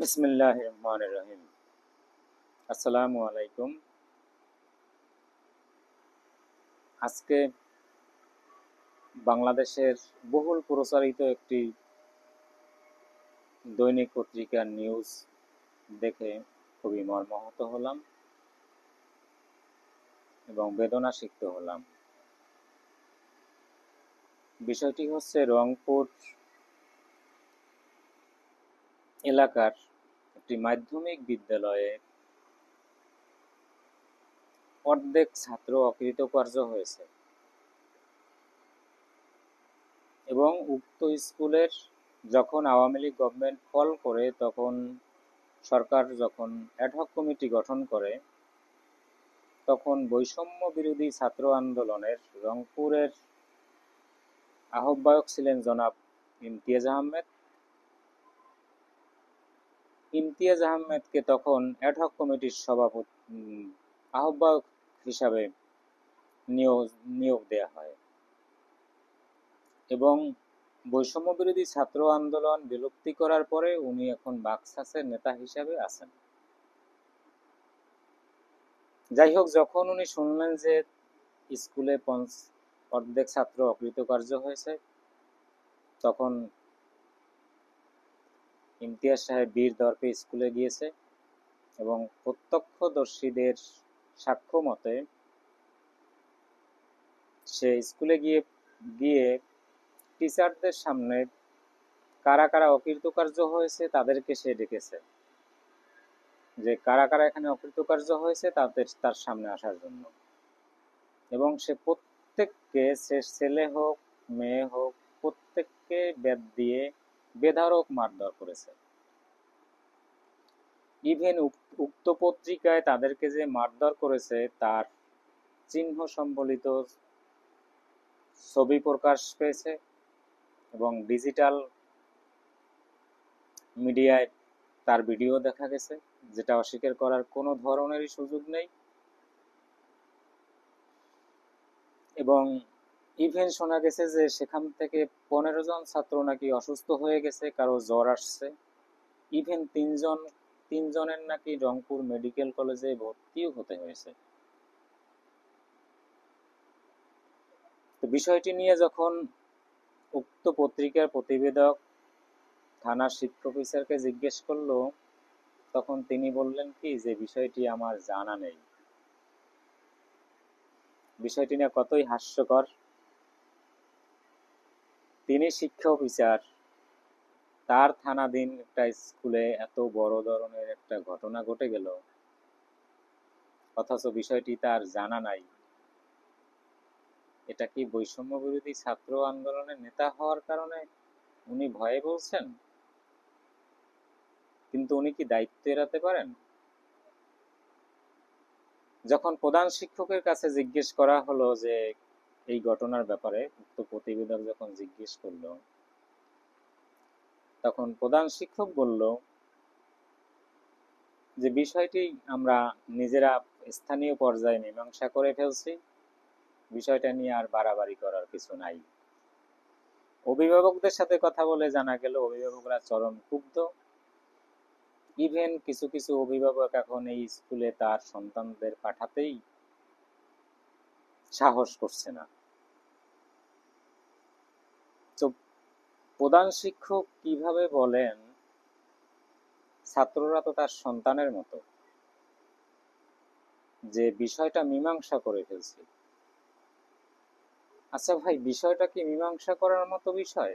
বিসমিল্লাহির রহমানির রহিম। আসসালামু আলাইকুম। আজকে বাংলাদেশের বহুল প্রচারিত একটি দৈনিক পত্রিকার নিউজ দেখে খুবই মর্মাহত হলাম এবং বেদনা সিক্ত হলাম। বিষয়টি হচ্ছে রংপুর এলাকার একটি মাধ্যমিক বিদ্যালয়ে অর্ধেক ছাত্র অকৃতকার্য হয়েছে এবং উক্ত স্কুলের যখন আওয়ামী লীগ গভর্নমেন্ট ফল করে তখন সরকার যখন অ্যাডহক কমিটি গঠন করে তখন বৈষম্য বিরোধী ছাত্র আন্দোলনের রংপুরের আহ্বায়ক ছিলেন জনাব ইমতিয়াজ আহমেদ। ইমতিয়াজ আহমেদকে তখন অ্যাডহক কমিটির আহ্বায়ক হিসাবে নিয়োগ দেয়া হয় এবং বৈষম্য বিরোধী ছাত্র আন্দোলন বিলুপ্তি করার পরে উনি এখন বাকশাসের নেতা হিসাবে আছেন। যাই হোক, যখন উনি শুনলেন যে স্কুলে অর্ধেক ছাত্র অকৃতকার্য হয়েছে তখন ইমতিয়াজ সাহেব বীর দর্পে স্কুলে গিয়েছে এবং প্রত্যক্ষদর্শীদের সাক্ষ্য মতে সে স্কুলে গিয়ে টিচারদের সামনে কারা কারা অকৃতকার্য হয়েছে তাদেরকে সে ডেকেছে যে কারা কারা এখানে অকৃতকার্য হয়েছে তার সামনে আসার জন্য, এবং সে প্রত্যেককে, সে ছেলে হোক মেয়ে হোক, প্রত্যেককে বেত দিয়ে বেধড়ক মারধর করেছে। ইভেন উক্ত পত্রিকায় তাদেরকে যে মারধর করেছে তার চিহ্ন সম্বলিত ছবি প্রকাশ পেয়েছে এবং ডিজিটাল মিডিয়ায় তার ভিডিও দেখা গেছে, যেটা অস্বীকার করার কোনো ধরনেরই সুযোগ নেই। এবং ইভেন শোনা গেছে যে সেখান থেকে 15 জন ছাত্র নাকি অসুস্থ হয়ে গেছে, কারো জ্বর আসছে। ইভেন তিনজনের নাকি রংপুর মেডিকেল কলেজে ভর্তিও হতে হয়েছে। তো বিষয়টি নিয়ে যখন উক্ত পত্রিকার প্রতিবেদক থানার শিক্ষা অফিসারকে জিজ্ঞেস করলো তখন তিনি বললেন কি যে বিষয়টি আমার জানা নেই। বিষয়টি নিয়ে কতই হাস্যকর। তিনি শিক্ষা অফিসার, তার থানাধীন একটা স্কুলে এত বড় ধরনের একটা ঘটনা ঘটে গেল অথচ বিষয়টি তার জানা নাই। এটা কি বৈষম্য বিরোধী ছাত্র আন্দোলনের নেতা হওয়ার কারণে উনি ভয়ে বলছেন? কিন্তু উনি কি দায়িত্ব এড়াতে পারেন? যখন প্রধান শিক্ষকের কাছে জিজ্ঞেস করা হলো যে এই ঘটনার ব্যাপারে, উক্ত প্রতিবেদক যখন জিজ্ঞেস করলো তখন প্রধান শিক্ষক বলল যে বিষয়টি আমরা নিজেরা স্থানীয় পর্যায়ে মীমাংসা করে ফেলছি, বিষয়টা নিয়ে আর বাড়াবাড়ি করার কিছু নাই। অভিভাবকদের সাথে কথা বলে জানা গেল অভিভাবকরা চরম ক্ষুব্ধ। ইভেন কিছু কিছু অভিভাবক এখন এই স্কুলে তার সন্তানদের পাঠাতেই সাহস করছে না। তো প্রধান শিক্ষক কিভাবে বলেন ছাত্ররা তো তার সন্তানের মতো, যে বিষয়টা মীমাংসা করে ফেলছি। আচ্ছা ভাই, বিষয়টা কি মীমাংসা করার মতো বিষয়?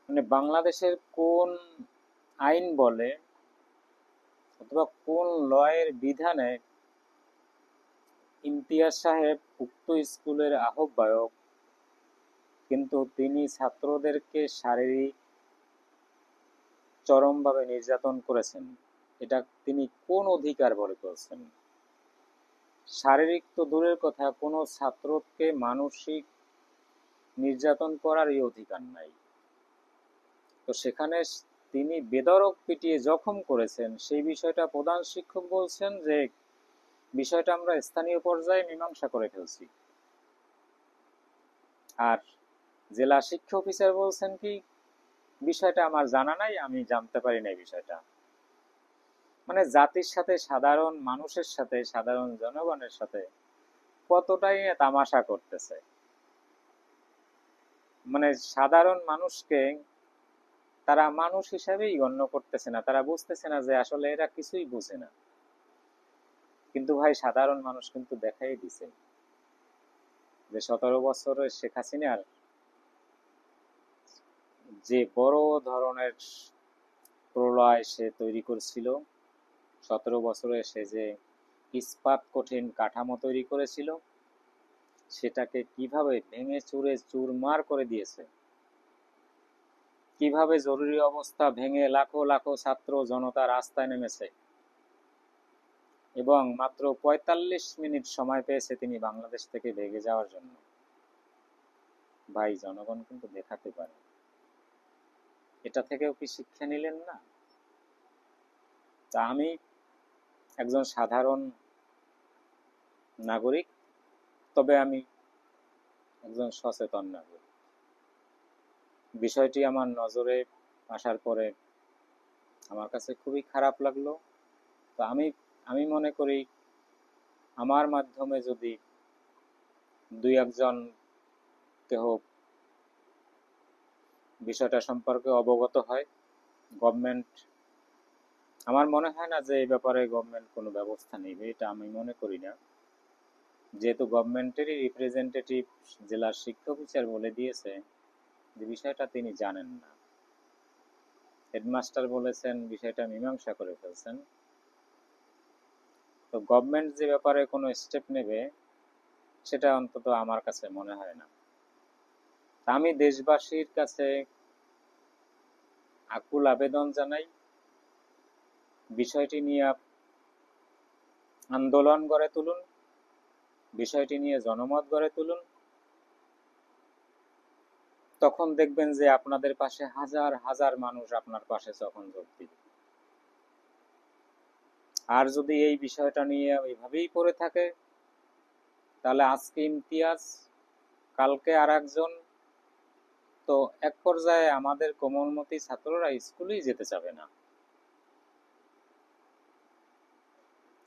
মানে বাংলাদেশের কোন আইন বলে অথবা কোন লয়ের বিধানে ইমতিয়াজ সাহেব উক্ত স্কুলের আহ্বায়ক, কিন্তু তিনি ছাত্রদেরকে শারীরিক চরমভাবে নির্যাতন করেছেন? এটা তিনি কোন অধিকার বলে করছেন? শারীরিক তো দূরের কথা, কোনো ছাত্রকে মানসিক নির্যাতন করার এই অধিকার নাই। তো সেখানে তিনি বেধড়ক পিটিয়ে জখম করেছেন, সেই বিষয়টা প্রধান শিক্ষক বলছেন যে বিষয়টা আমরা স্থানীয় পর্যায়ে মীমাংসা করে ফেলছি। আর জেলা শিক্ষা অফিসার বলছেন কি বিষয়টা আমার জানা নাই, আমি জানতে পারি না এই বিষয়টা। মানে জাতির সাথে, সাধারণ মানুষের সাথে, সাধারণ জনগণের সাথে কতটাই তামাশা করতেছে। মানে সাধারণ মানুষকে তারা মানুষ হিসাবেই গণ্য করতেছে না, তারা বুঝতেছে না যে আসলে এরা কিছুই বুঝে না। কিন্তু ভাই সাধারণ মানুষ কিন্তু দেখাই দিছে যে 17 বছরের শেখ হাসিনার যে বড় ধরনের প্রলয় সে তৈরি করছিল, 17 বছরে সে যে ইস্পাত কঠিন কাঠামো তৈরি করেছিল, সেটাকে কিভাবে ভেঙে চুরে চুরমার করে দিয়েছে। কিভাবে জরুরি অবস্থা ভেঙে লাখো লাখো ছাত্র জনতা রাস্তায় নেমেছে এবং মাত্র ৪৫ মিনিট সময় পেয়েছে তিনি বাংলাদেশ থেকে ভেগে যাওয়ার জন্য। ভাই জনগণ কিন্তু দেখাতে পারে। এটা থেকেও কি শিক্ষা নিলেন না? তা আমি একজন সাধারণ নাগরিক, তবে আমি একজন সচেতন নাগরিক। বিষয়টি আমার নজরে আসার পরে আমার কাছে খুবই খারাপ লাগলো। তো আমি মনে করি আমার মাধ্যমে যদি দুই একজনকে হোক বিষয়টা সম্পর্কে অবগত হয়, গভর্নমেন্ট, আমার মনে হয় না যে এই ব্যাপারে গভর্নমেন্ট কোনো ব্যবস্থা নেবে, এটা আমি মনে করি না। যেহেতু গভর্নমেন্টেরই রিপ্রেজেন্টেটিভ জেলার শিক্ষা অফিসার বলে দিয়েছে যে বিষয়টা তিনি জানেন না, হেডমাস্টার বলেছেন বিষয়টা মীমাংসা করে ফেলছেন, তো গভর্নমেন্ট যে ব্যাপারে কোনো স্টেপ নেবে সেটা অন্তত আমার কাছে মনে হয় না। আমি দেশবাসীর কাছে আকুল আবেদন জানাই, বিষয়টি নিয়ে আন্দোলন গড়ে তুলুন, বিষয়টি নিয়ে জনমত গড়ে তুলুন। তখন দেখবেন যে আপনাদের পাশে হাজার হাজার মানুষ আপনার পাশে তখন যোগ দিবে। আর যদি এই বিষয়টা নিয়ে এইভাবেই পড়ে থাকে, তাহলে আজকে ইমতিয়াজ, কালকে আর একজন, তো এক পর্যায়ে আমাদের কোমলমতি ছাত্ররা স্কুলেই যেতে চাবে না।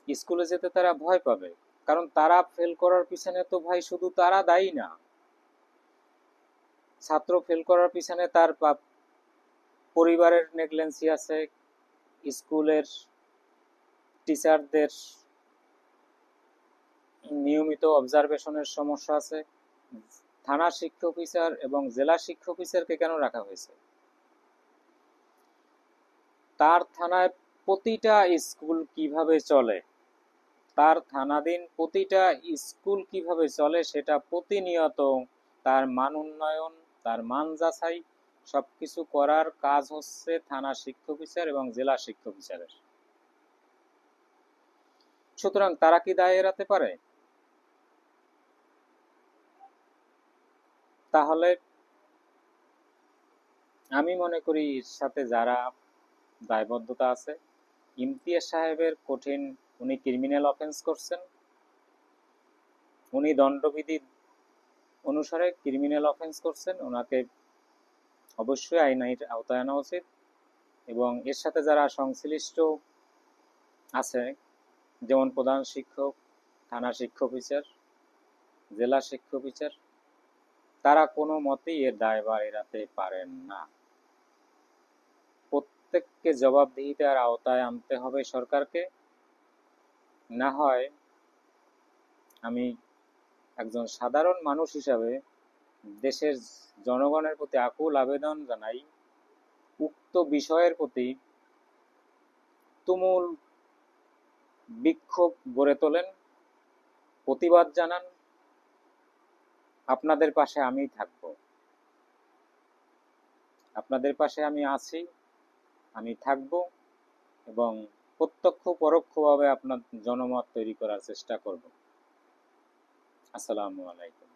স্কুলে যেতে তারা ভয় পাবে, কারণ তারা ফেল করার পিছনে তো ভাই শুধু তারা দায়ী না। ছাত্র ফেল করার পিছনে তার পরিবারের নেগলেন্সি আছে, স্কুলের টিচারদের নিয়মিত অবজারভেশনের সমস্যা আছে। থানা শিক্ষা অফিসার এবং জেলা শিক্ষা অফিসারকে কেন রাখা হয়েছে? তার থানায় প্রতিটা স্কুল কিভাবে চলে, তার থানাধীন প্রতিটা স্কুল কিভাবে চলে সেটা প্রতিনিয়ত তার মান উন্নয়ন, তার মান যাচাই সবকিছু করার কাজ হচ্ছে থানা শিক্ষা অফিসার এবং জেলা শিক্ষা অফিসারের। সুতরাং তারা কি দায় এড়াতে পারে? তাহলে আমি মনে করি এর সাথে যারা দায়বদ্ধতা আছে, ইমতিয়াজ সাহেবের কঠিন, উনি ক্রিমিনাল অফেন্স করছেন, উনি দণ্ডবিধি অনুসারে ক্রিমিনাল অফেন্স করছেন, ওনাকে অবশ্যই আইনের আওতায় আনা উচিত। এবং এর সাথে যারা সংশ্লিষ্ট আছে, যেমন প্রধান শিক্ষক, থানা শিক্ষা অফিসার, জেলা শিক্ষা অফিসার, তারা কোনো মতেই এর দায়ভার এড়াতে পারেন না। প্রত্যেককে জবাবদিহিতার আওতায় আনতে হবে সরকারকে। না হয় আমি একজন সাধারণ মানুষ হিসাবে দেশের জনগণের প্রতি আকুল আবেদন জানাই, উক্ত বিষয়ের প্রতি তুমুল বিক্ষোভ গড়ে তোলেন, প্রতিবাদ জানান। আপনাদের পাশে আমি থাকব, আপনাদের পাশে আমি আছি, আমি থাকব এবং প্রত্যক্ষ পরোক্ষভাবে আপনার জনমত তৈরি করার চেষ্টা করব। আসসালামু আলাইকুম।